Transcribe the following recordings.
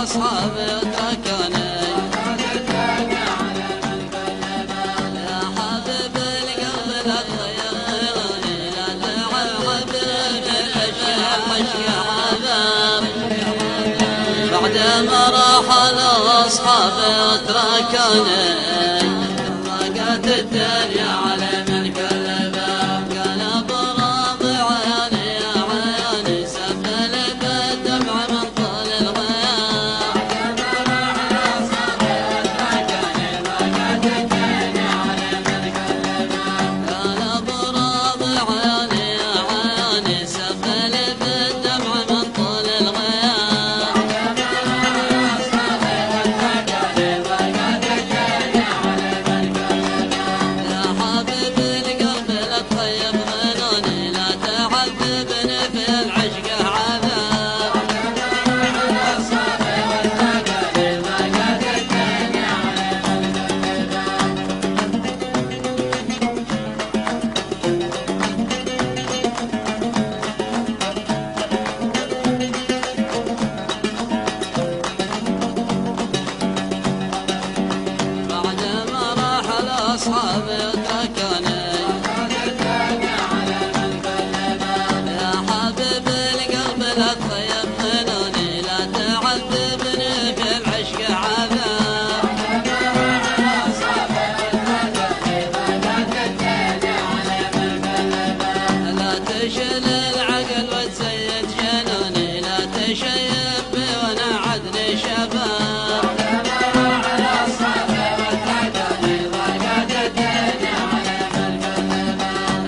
أصحابي وتركوني يا حبيب القلب لا تغيرني لا تعذبني الأشياء حباب بعد ما رحل أصحابي وتركوني ضاقت الدنيا علي من كل باب قلب راضي عيني يا عيني سبل بالدمع من طول الغياب قلب راضي عيني يا عيني سبل بالدمع من طول الغياب يا حبيب القلب لا تخيب ظنوني لا تعذبني في العشق عذاب بعد ما رحل أصحابي وتركوني يا حبيب القلب لا تخيب ظنوني لا تعذبني في العشق عذاب لا تشل العقل وتزيد جنوني لا تشيب بي وانا عدني شباب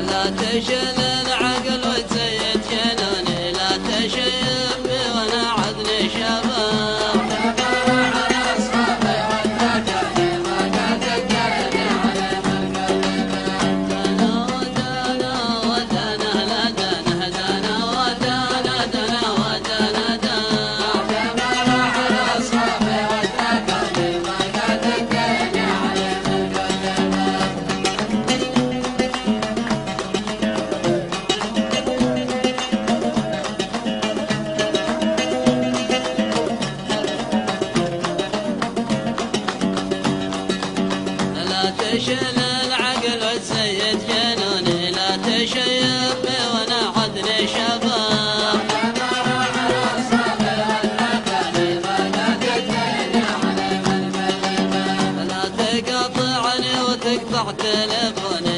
لا تشل العقل وتزيد جنوني لا تشيب بي وانا عدني شباب دنا ودنا ودنا لا دنا دنا ودنا دنا ودنا دنا لا تشل العقل وتزيد جنوني لا تشيب بي وانا عدني شباب لا تقطعني وتقطع تلفوني